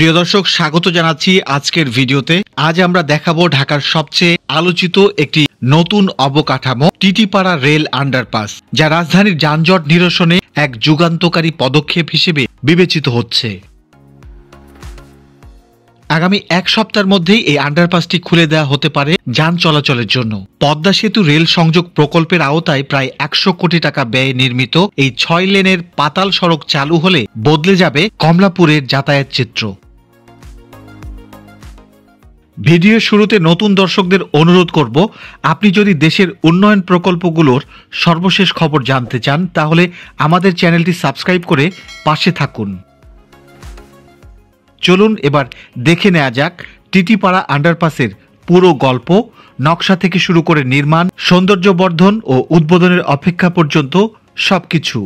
প্রিয় দর্শক, স্বাগত জানাচ্ছি আজকের ভিডিওতে। আজ আমরা দেখাবো ঢাকার সবচেয়ে আলোচিত একটি নতুন অবকাঠামো টিটিপাড়া রেল আন্ডারপাস, যা রাজধানীর যানজট নিরসনে এক যুগান্তকারী পদক্ষেপ হিসেবে বিবেচিত হচ্ছে। আগামী এক সপ্তাহের মধ্যেই এই আন্ডারপাসটি খুলে দেওয়া হতে পারে যান চলাচলের জন্য। পদ্মা সেতু রেল সংযোগ প্রকল্পের আওতায় প্রায় 100 কোটি টাকা ব্যয়ে নির্মিত এই 6 লেনের পাতাল সড়ক চালু হলে বদলে যাবে কমলাপুরের যাতায়াত চিত্র। ভিডিওর শুরুতে নতুন দর্শকদের অনুরোধ করব, আপনি যদি দেশের উন্নয়ন প্রকল্পগুলোর সর্বশেষ খবর জানতে চান তাহলে আমাদের চ্যানেলটি সাবস্ক্রাইব করে পাশে থাকুন। চলুন এবার দেখে নেওয়া যাক টিটিপাড়া আন্ডারপাসের পুরো গল্প, নকশা থেকে শুরু করে নির্মাণ, সৌন্দর্যবর্ধন ও উদ্বোধনের অপেক্ষা পর্যন্ত সবকিছু।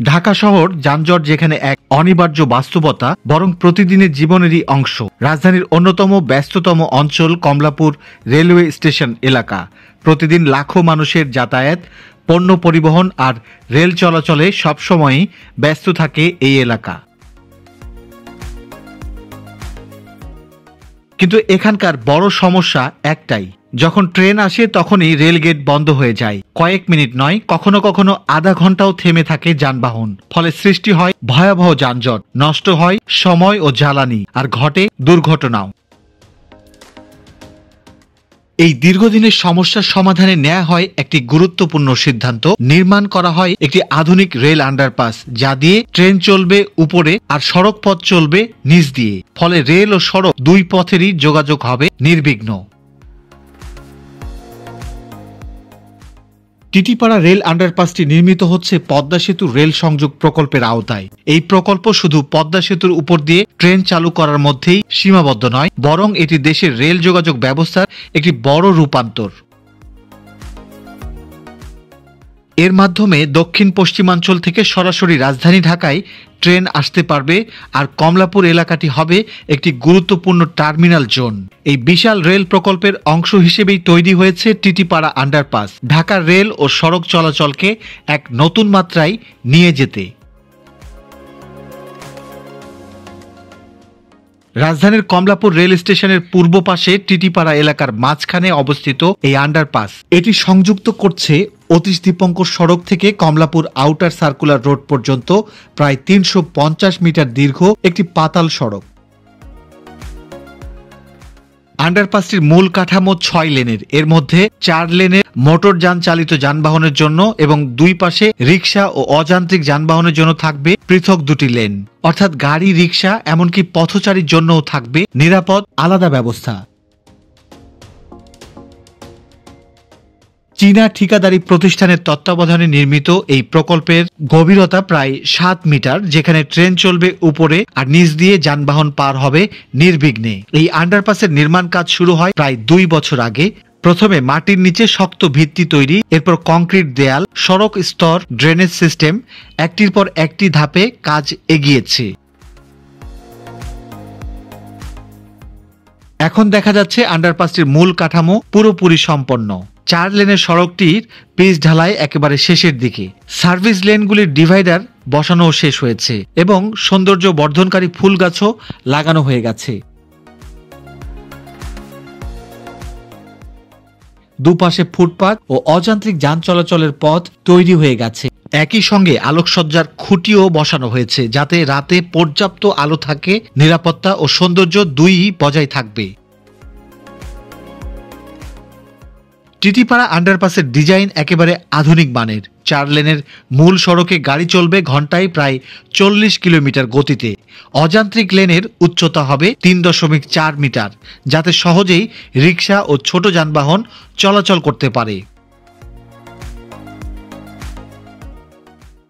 ঢাকা শহর যানজট যেখানে এক অনিবার্য বাস্তবতা, বরং প্রতিদিনের জীবনেরই অংশ। রাজধানীর অন্যতম ব্যস্ততম অঞ্চল কমলাপুর রেলওয়ে স্টেশন এলাকা। প্রতিদিন লাখো মানুষের যাতায়াত, পণ্য পরিবহন আর রেল চলাচলে সবসময়ই ব্যস্ত থাকে এই এলাকা। কিন্তু এখানকার বড় সমস্যা একটাই, যখন ট্রেন আসে তখনই রেল গেট বন্ধ হয়ে যায়। কয়েক মিনিট নয়, কখনো কখনো আধা ঘন্টাও থেমে থাকে যানবাহন। ফলে সৃষ্টি হয় ভয়াবহ যানজট, নষ্ট হয় সময় ও জ্বালানি, আর ঘটে দুর্ঘটনাও। এই দীর্ঘদিনের সমস্যার সমাধানে নেওয়া হয় একটি গুরুত্বপূর্ণ সিদ্ধান্ত। নির্মাণ করা হয় একটি আধুনিক রেল আন্ডারপাস, যা দিয়ে ট্রেন চলবে উপরে আর সড়ক পথ চলবে নিচ দিয়ে। ফলে রেল ও সড়ক দুই পথেরই যোগাযোগ হবে নির্বিঘ্ন। টিটিপাড়া রেল আন্ডারপাসটি নির্মিত হচ্ছে পদ্মা সেতু রেল সংযোগ প্রকল্পের আওতায়। এই প্রকল্প শুধু পদ্মা সেতুর উপর দিয়ে ট্রেন চালু করার মধ্যেই সীমাবদ্ধ নয়, বরং এটি দেশের রেল যোগাযোগ ব্যবস্থার একটি বড় রূপান্তর। এর মাধ্যমে দক্ষিণ পশ্চিমাঞ্চল থেকে সরাসরি রাজধানী ঢাকায় ট্রেন আসতে পারবে, আর কমলাপুর এলাকাটি হবে একটি গুরুত্বপূর্ণ টার্মিনাল জোন। এই বিশাল রেল প্রকল্পের অংশ হিসেবেই তৈরি হয়েছে টিটিপাড়া আন্ডারপাস, ঢাকার রেল ও সড়ক চলাচলকে এক নতুন মাত্রায় নিয়ে যেতে। রাজধানীর কমলাপুর রেল স্টেশনের পূর্ব পাশে টিটিপাড়া এলাকার মাঝখানে অবস্থিত এই আন্ডারপাস। এটি সংযুক্ত করছে অতীশ দীপঙ্কর সড়ক থেকে কমলাপুর আউটার সার্কুলার রোড পর্যন্ত প্রায় 350 মিটার দীর্ঘ একটি পাতাল সড়ক। আন্ডারপাসটির মূল কাঠামো 6 লেনের। এর মধ্যে 4 লেনের মোটর যান চালিত যানবাহনের জন্য এবং দুই পাশে রিক্সা ও অযান্ত্রিক যানবাহনের জন্য থাকবে পৃথক 2টি লেন। অর্থাৎ গাড়ি, রিক্সা এমনকি পথচারীর জন্যও থাকবে নিরাপদ আলাদা ব্যবস্থা। চীনা ঠিকাদারি প্রতিষ্ঠানের তত্ত্বাবধানে নির্মিত এই প্রকল্পের গভীরতা প্রায় 7 মিটার, যেখানে ট্রেন চলবে উপরে আর নিচ দিয়ে যানবাহন পার হবে নির্বিঘ্নে। এই আন্ডারপাসের নির্মাণ কাজ শুরু হয় প্রায় 2 বছর আগে। প্রথমে মাটির নিচে শক্ত ভিত্তি তৈরি, এরপর কংক্রিট দেয়াল, সড়ক স্তর, ড্রেনেজ সিস্টেম, একটির পর একটি ধাপে কাজ এগিয়েছে। এখন দেখা যাচ্ছে আন্ডারপাসটির মূল কাঠামো পুরোপুরি সম্পন্ন। 4 লেনের সড়কটির পিচ ঢালাই একেবারে শেষের দিকে। সার্ভিস লেনগুলির ডিভাইডার বসানো শেষ হয়েছে এবং সৌন্দর্য বর্ধনকারী ফুল গাছও লাগানো হয়ে গেছে। দুপাশে ফুটপাত ও অযান্ত্রিক যান চলাচলের পথ তৈরি হয়ে গেছে। একই সঙ্গে আলোকসজ্জার খুঁটিও বসানো হয়েছে, যাতে রাতে পর্যাপ্ত আলো থাকে, নিরাপত্তা ও সৌন্দর্য দুইই বজায় থাকবে। টিটিপাড়া আন্ডারপাসের ডিজাইন একেবারে আধুনিক মানের। 4 লেনের মূল সড়কে গাড়ি চলবে ঘন্টায় প্রায় 40 কিলোমিটার গতিতে। অযান্ত্রিক লেনের উচ্চতা হবে 3.4 মিটার, যাতে সহজেই রিক্সা ও ছোট যানবাহন চলাচল করতে পারে।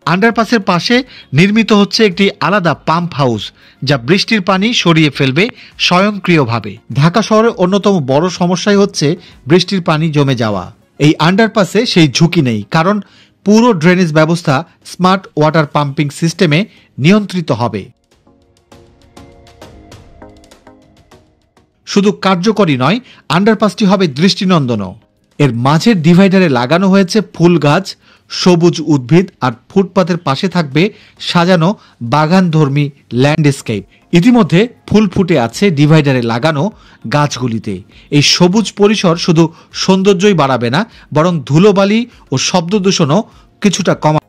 আন্ডারপাসের পাশে নির্মিত হচ্ছে একটি আলাদা পাম্প হাউস, যা বৃষ্টির পানি সরিয়ে ফেলবে স্বয়ংক্রিয়ভাবে। ঢাকা শহরের অন্যতম বড় সমস্যাই হচ্ছে বৃষ্টির পানি জমে যাওয়া। এই আন্ডারপাসে সেই ঝুঁকি নেই, কারণ পুরো ড্রেনেজ ব্যবস্থা স্মার্ট ওয়াটার পাম্পিং সিস্টেমে নিয়ন্ত্রিত হবে। শুধু কার্যকরী নয়, আন্ডারপাসটি হবে দৃষ্টিনন্দনও। এর মাঝের ডিভাইডারে লাগানো হয়েছে ফুল গাছ, সবুজ উদ্ভিদ আর ফুটপাতের পাশে থাকবে সাজানো বাগানধর্মী ল্যান্ডস্কেপ। ইতিমধ্যে ফুল ফুটে আছে ডিভাইডারে লাগানো গাছগুলিতে। এই সবুজ পরিসর শুধু সৌন্দর্যই বাড়াবে না, বরং ধুলোবালি ও শব্দ দূষণও কিছুটা কমা।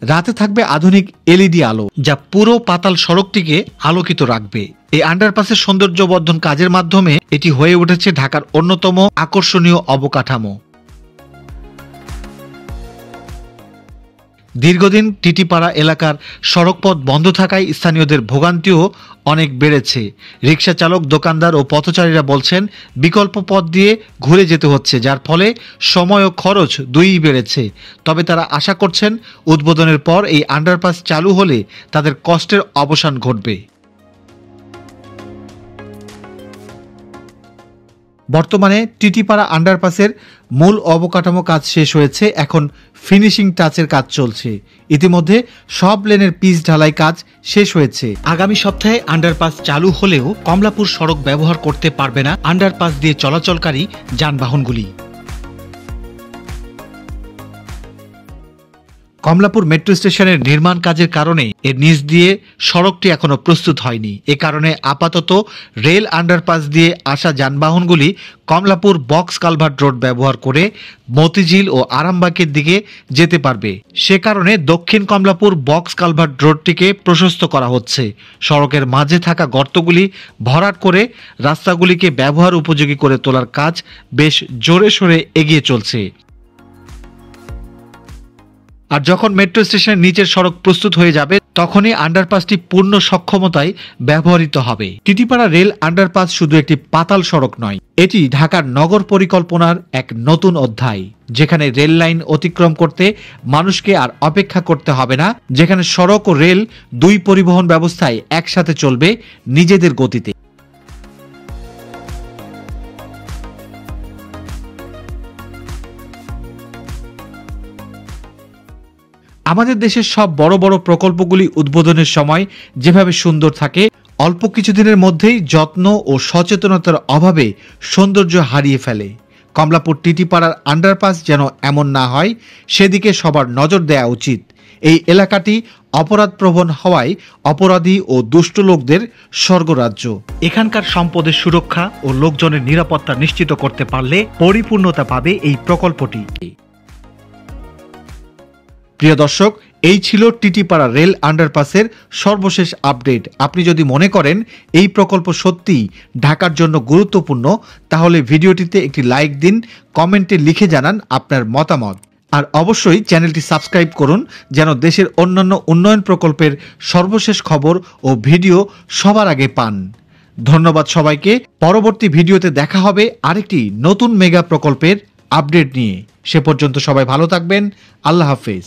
রাতে থাকবে আধুনিক এলইডি আলো, যা পুরো পাতাল সড়কটিকে আলোকিত রাখবে। এই আন্ডারপাসের সৌন্দর্যবর্ধন কাজের মাধ্যমে এটি হয়ে উঠেছে ঢাকার অন্যতম আকর্ষণীয় অবকাঠামো। দীর্ঘদিন টিটিপাড়া এলাকার সড়কপথ বন্ধ থাকায় স্থানীয়দের ভোগান্তিও অনেক বেড়েছে। রিকশা চালক, দোকানদার ও পথচারীরা বলছেন বিকল্প পথ দিয়ে ঘুরে যেতে হচ্ছে, যার ফলে সময় ও খরচ দুইই বেড়েছে। তবে তারা আশা করছেন উদ্বোধনের পর এই আন্ডারপাস চালু হলে তাদের কষ্টের অবসান ঘটবে। বর্তমানে টিটিপাড়া আন্ডারপাসের মূল অবকাঠামো কাজ শেষ হয়েছে, এখন ফিনিশিং টাচের কাজ চলছে। ইতিমধ্যে সব লেনের পিচ ঢালাই কাজ শেষ হয়েছে। আগামী সপ্তাহে আন্ডারপাস চালু হলেও কমলাপুর সড়ক ব্যবহার করতে পারবে না আন্ডারপাস দিয়ে চলাচলকারী যানবাহনগুলি। কমলাপুর মেট্রো স্টেশনের নির্মাণ কাজের কারণে এর নিচ দিয়ে সড়কটি এখনো প্রস্তুত হয়নি। এ কারণে আপাতত রেল আন্ডারপাস দিয়ে আসা যানবাহনগুলি কমলাপুর বক্স কালভার্ট রোড ব্যবহার করে মতিঝিল ও আরামবাগের দিকে যেতে পারবে। সে কারণে দক্ষিণ কমলাপুর বক্স কালভার্ট রোডটিকে প্রশস্ত করা হচ্ছে। সড়কের মাঝে থাকা গর্তগুলি ভরাট করে রাস্তাগুলিকে ব্যবহার উপযোগী করে তোলার কাজ বেশ জোরে সোরে এগিয়ে চলছে। আর যখন মেট্রো স্টেশনের নিচের সড়ক প্রস্তুত হয়ে যাবে, তখনই আন্ডারপাসটি পূর্ণ সক্ষমতায় ব্যবহৃত হবে। টিটিপাড়া রেল আন্ডারপাস শুধু একটি পাতাল সড়ক নয়, এটি ঢাকার নগর পরিকল্পনার এক নতুন অধ্যায়, যেখানে রেল লাইন অতিক্রম করতে মানুষকে আর অপেক্ষা করতে হবে না, যেখানে সড়ক ও রেল দুই পরিবহন ব্যবস্থায় একসাথে চলবে নিজেদের গতিতে। আমাদের দেশের সব বড় বড় প্রকল্পগুলি উদ্বোধনের সময় যেভাবে সুন্দর থাকে, অল্প কিছুদিনের মধ্যেই যত্ন ও সচেতনতার অভাবে সৌন্দর্য হারিয়ে ফেলে। কমলাপুর টিটিপাড়ার আন্ডারপাস যেন এমন না হয়, সেদিকে সবার নজর দেওয়া উচিত। এই এলাকাটি অপরাধপ্রবণ হওয়ায় অপরাধী ও দুষ্ট লোকদের স্বর্গরাজ্য। এখানকার সম্পদের সুরক্ষা ও লোকজনের নিরাপত্তা নিশ্চিত করতে পারলে পরিপূর্ণতা পাবে এই প্রকল্পটি। প্রিয় দর্শক, এই ছিল টিটিপাড়া রেল আন্ডারপাসের সর্বশেষ আপডেট। আপনি যদি মনে করেন এই প্রকল্প সত্যিই ঢাকার জন্য গুরুত্বপূর্ণ, তাহলে ভিডিওটিতে একটি লাইক দিন, কমেন্টে লিখে জানান আপনার মতামত। আর অবশ্যই চ্যানেলটি সাবস্ক্রাইব করুন, যেন দেশের অন্যান্য উন্নয়ন প্রকল্পের সর্বশেষ খবর ও ভিডিও সবার আগে পান। ধন্যবাদ সবাইকে। পরবর্তী ভিডিওতে দেখা হবে আরেকটি নতুন মেগা প্রকল্পের আপডেট নিয়ে। সে পর্যন্ত সবাই ভালো থাকবেন। আল্লাহ হাফেজ।